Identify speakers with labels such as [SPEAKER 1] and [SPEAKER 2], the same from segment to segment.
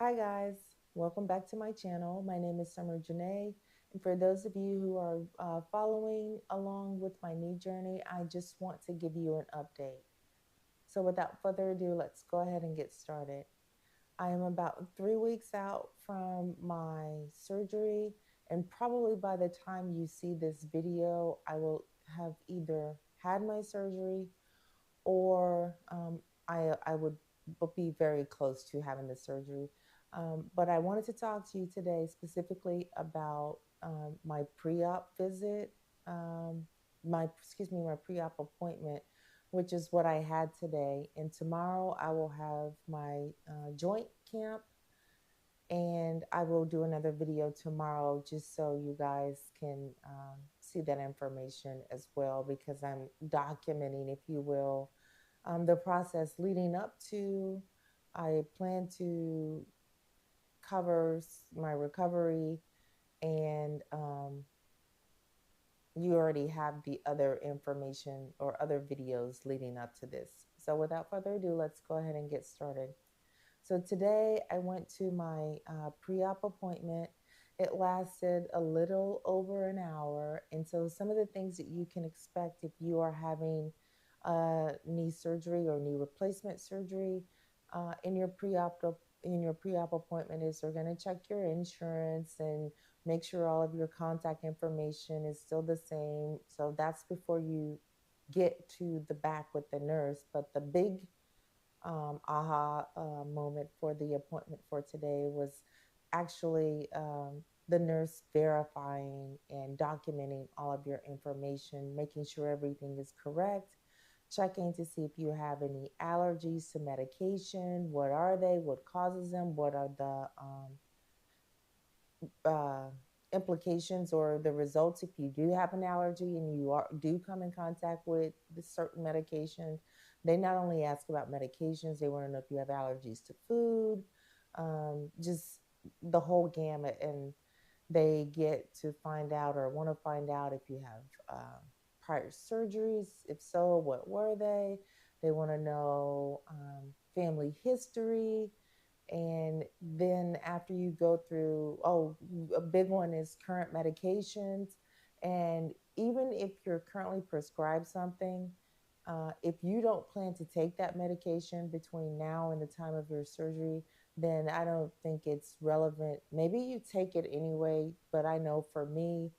[SPEAKER 1] Hi guys, welcome back to my channel. My name is Summer Janae, and for those of you who are following along with my knee journey, I just want to give you an update. So without further ado, let's go ahead and get started. I am about 3 weeks out from my surgery, and probably by the time you see this video, I will have either had my surgery or I would be very close to having the surgery. But I wanted to talk to you today specifically about my pre-op visit, um, my pre-op appointment, which is what I had today. And tomorrow I will have my joint camp, and I will do another video tomorrow just so you guys can see that information as well, because I'm documenting, if you will, the process leading up to. I plan to cover my recovery, and you already have the other information or other videos leading up to this. So without further ado, let's go ahead and get started. So today I went to my pre-op appointment. It lasted a little over an hour. And so some of the things that you can expect if you are having knee surgery or knee replacement surgery in your pre-op appointment is they're going to check your insurance and make sure all of your contact information is still the same. So that's before you get to the back with the nurse. But the big aha moment for the appointment for today was actually the nurse verifying and documenting all of your information, making sure everything is correct, checking to see if you have any allergies to medication, what are they, what causes them, what are the uh, implications or the results if you do have an allergy and do come in contact with the certain medication. They not only ask about medications, they want to know if you have allergies to food, just the whole gamut. And they get to find out or want to find out if you have prior surgeries. If so, what were they? They want to know family history. And then after you go through, oh, a big one is current medications. And even if you're currently prescribed something, if you don't plan to take that medication between now and the time of your surgery, then I don't think it's relevant. Maybe you take it anyway, but I know for me,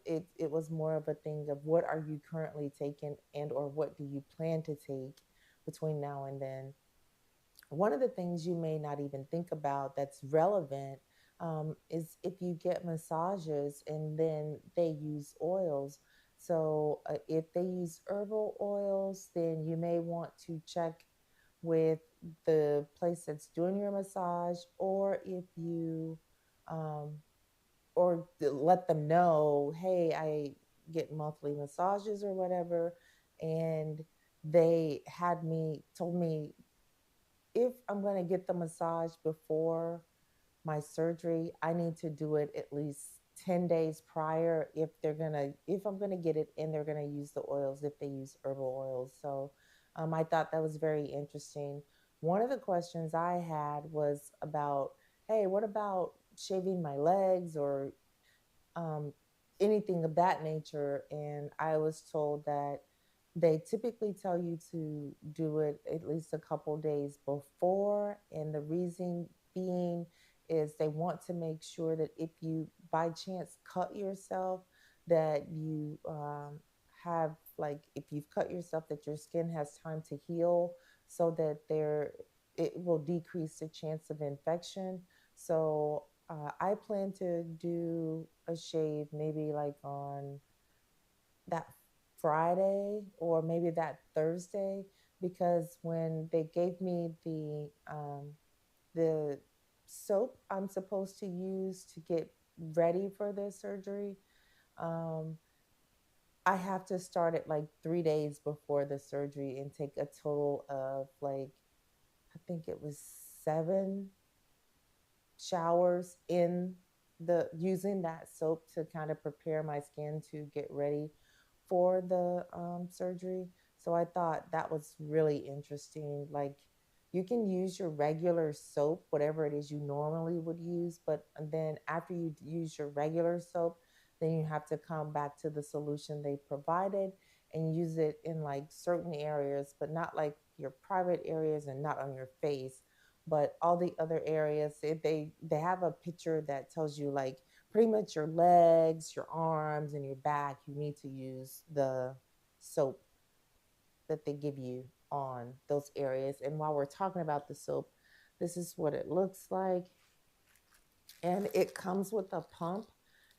[SPEAKER 1] it was more of a thing of what are you currently taking, and or what do you plan to take between now and then. One of the things you may not even think about that's relevant is if you get massages and then they use oils. So if they use herbal oils, then you may want to check with the place that's doing your massage, or if you um, let them know, hey, I get monthly massages or whatever, and they told me if I'm going to get the massage before my surgery, I need to do it at least 10 days prior if I'm going to get it, and they're going to use the oils if they use herbal oils. So I thought that was very interesting. One of the questions I had was about, hey, what about shaving my legs or um, anything of that nature? And I was told that they typically tell you to do it at least a couple days before. And the reason being is they want to make sure that if you by chance cut yourself, that you have, like, if you've cut yourself, that your skin has time to heal, so that it will decrease the chance of infection. So I plan to do a shave maybe like on that Friday or maybe that Thursday, because when they gave me the soap I'm supposed to use to get ready for the surgery, um, I have to start it like 3 days before the surgery and take a total of, like, I think it was 7 showers in the using that soap to kind of prepare my skin to get ready for the surgery. So I thought that was really interesting. Like, You can use your regular soap, whatever it is you normally would use, but then after you use your regular soap, then you have to come back to the solution they provided and use it in like certain areas, but not like your private areas and not on your face, but all the other areas. If they have a picture that tells you like pretty much your legs, your arms, and your back, you need to use the soap that they give you on those areas. And while we're talking about the soap, this is what it looks like. And it comes with a pump.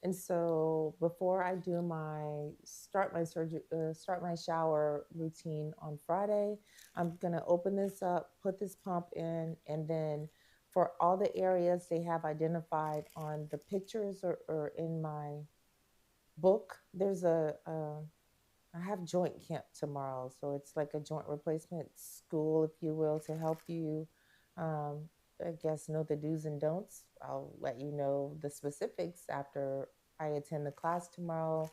[SPEAKER 1] And so before I do my start my shower routine on Friday, I'm gonna open this up, put this pump in, and then for all the areas they have identified on the pictures or in my book, there's I have joint camp tomorrow, so it's like a joint replacement school, if you will, to help you, um, I guess, know the do's and don'ts. I'll let you know the specifics after I attend the class tomorrow.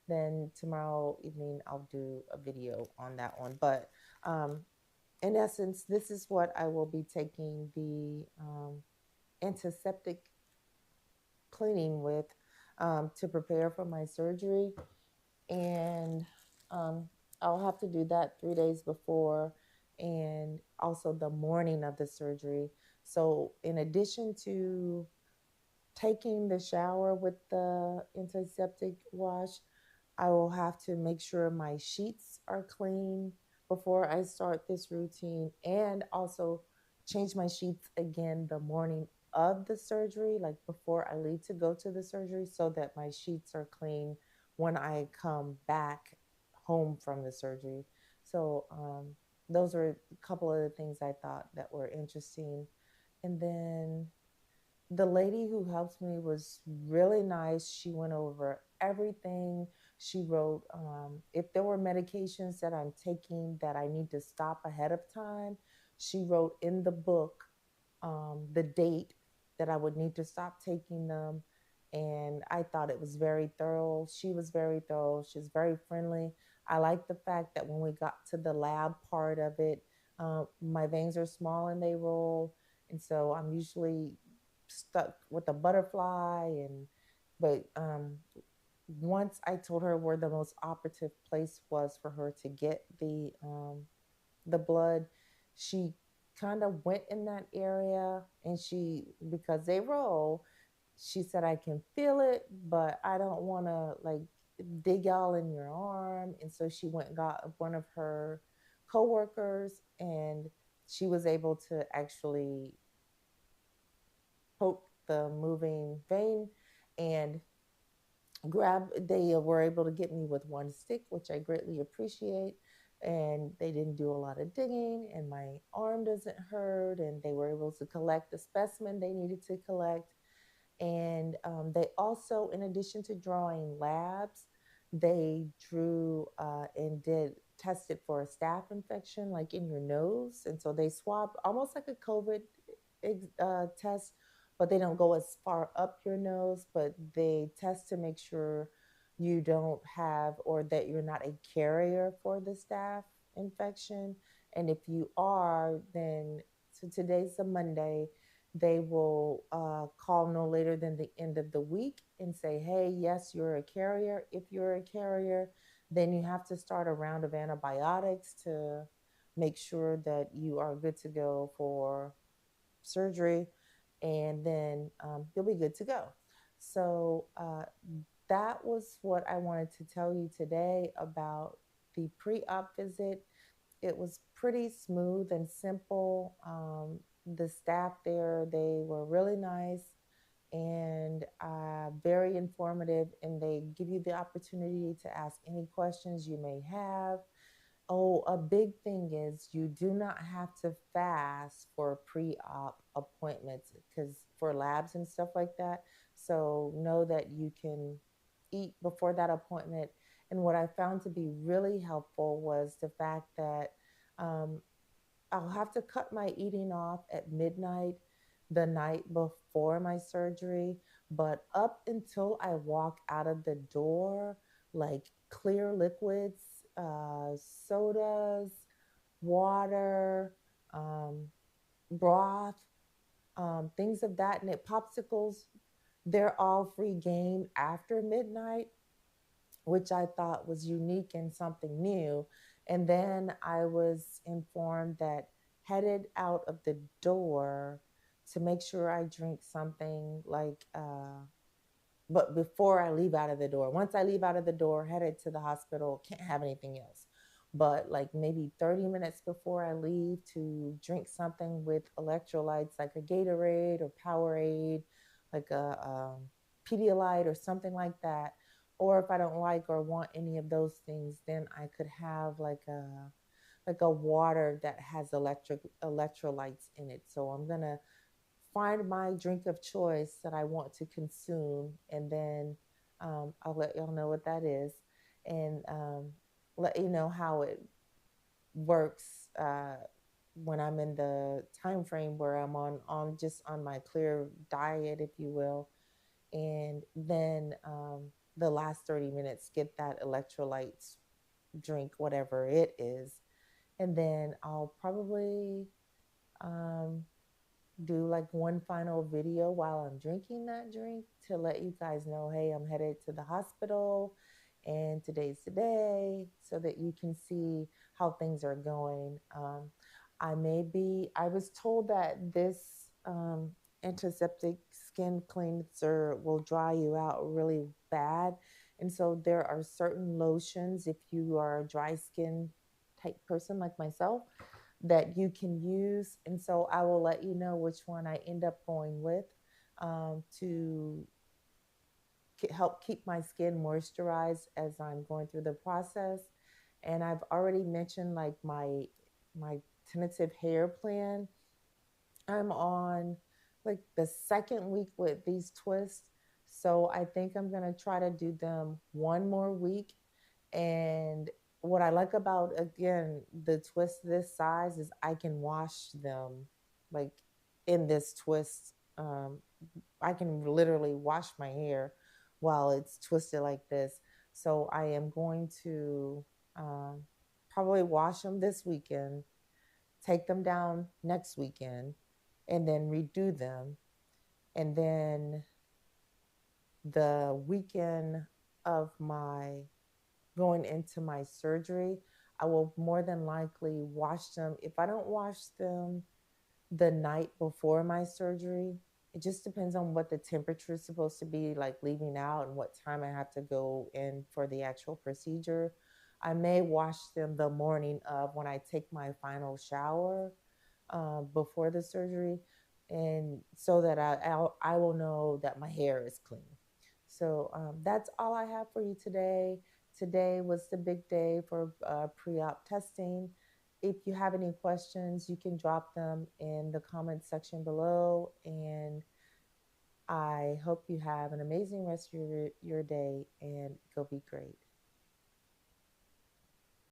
[SPEAKER 1] Then tomorrow evening, I'll do a video on that one. But um, in essence, this is what I will be taking the antiseptic cleaning with to prepare for my surgery. And um, I'll have to do that 3 days before and also the morning of the surgery. So, in addition to taking the shower with the antiseptic wash, I will have to make sure my sheets are clean before I start this routine and also change my sheets again the morning of the surgery, like before I leave to go to the surgery, so that my sheets are clean when I come back home from the surgery. So, those are a couple of the things I thought that were interesting. And then the lady who helped me was really nice. She went over everything. She wrote if there were medications that I'm taking that I need to stop ahead of time. She wrote in the book the date that I would need to stop taking them. And I thought it was very thorough. She was very thorough. She was very friendly. I like the fact that when we got to the lab part of it, my veins are small and they roll. And so I'm usually stuck with a butterfly. But once I told her where the most operative place was for her to get the blood, she kind of went in that area, and she, because they roll, she said, I can feel it, but I don't want to like dig all in your arm. And so she went and got one of her coworkers, and she was able to actually poke the moving vein and they were able to get me with one stick, which I greatly appreciate. And they didn't do a lot of digging, and my arm doesn't hurt, and they were able to collect the specimen they needed to collect. And they also, in addition to drawing labs, they drew and did tested for a staph infection, like in your nose. And so they swabbed almost like a COVID test, but they don't go as far up your nose, but they test to make sure you don't have or that you're not a carrier for the staph infection. And if you are, then so today's a Monday, they will call no later than the end of the week and say, hey, yes, you're a carrier. If you're a carrier, then you have to start a round of antibiotics to make sure that you are good to go for surgery, and then you'll be good to go. So that was what I wanted to tell you today about the pre-op visit. It was pretty smooth and simple. The staff there, they were really nice and very informative, and they give you the opportunity to ask any questions you may have. Oh, a big thing is you do not have to fast for pre-op appointments because for labs and stuff like that. So know that you can eat before that appointment. And what I found to be really helpful was the fact that um, I'll have to cut my eating off at midnight the night before my surgery, but up until I walk out of the door, like clear liquids, sodas, water, broth, things of that. And popsicles, they're all free game after midnight, which I thought was unique and something new. And then I was informed that headed out of the door to make sure I drink something like but before I leave out of the door, once I leave out of the door, headed to the hospital, can't have anything else. But like maybe 30 minutes before I leave, to drink something with electrolytes like a Gatorade or Powerade, like a Pedialyte or something like that. Or if I don't like or want any of those things, then I could have like a water that has electrolytes in it. So I'm gonna find my drink of choice that I want to consume, and then I'll let y'all know what that is, and let you know how it works when I'm in the time frame where I'm on just on my clear diet, if you will, and then the last 30 minutes get that electrolytes drink, whatever it is, and then I'll probably um, do like one final video while I'm drinking that drink to let you guys know, hey, I'm headed to the hospital and today's the day, so that you can see how things are going. I was told that this antiseptic skin cleanser will dry you out really bad. And so there are certain lotions, if you are a dry skin type person like myself, that you can use. And so I will let you know which one I end up going with to help keep my skin moisturized as I'm going through the process. And I've already mentioned like my tentative hair plan. I'm on like the second week with these twists. So I think I'm going to try to do them one more week. And what I like about, again, the twist this size is I can wash them like in this twist. I can literally wash my hair while it's twisted like this. So I am going to um, probably wash them this weekend, take them down next weekend, and then redo them. And then the weekend of my going into my surgery, I will more than likely wash them. If I don't wash them the night before my surgery, it just depends on what the temperature is supposed to be like leaving out and what time I have to go in for the actual procedure. I may wash them the morning of when I take my final shower before the surgery, and so that I will know that my hair is clean. So that's all I have for you today. Today was the big day for pre-op testing. If you have any questions, you can drop them in the comment section below. And I hope you have an amazing rest of your day, and go be great.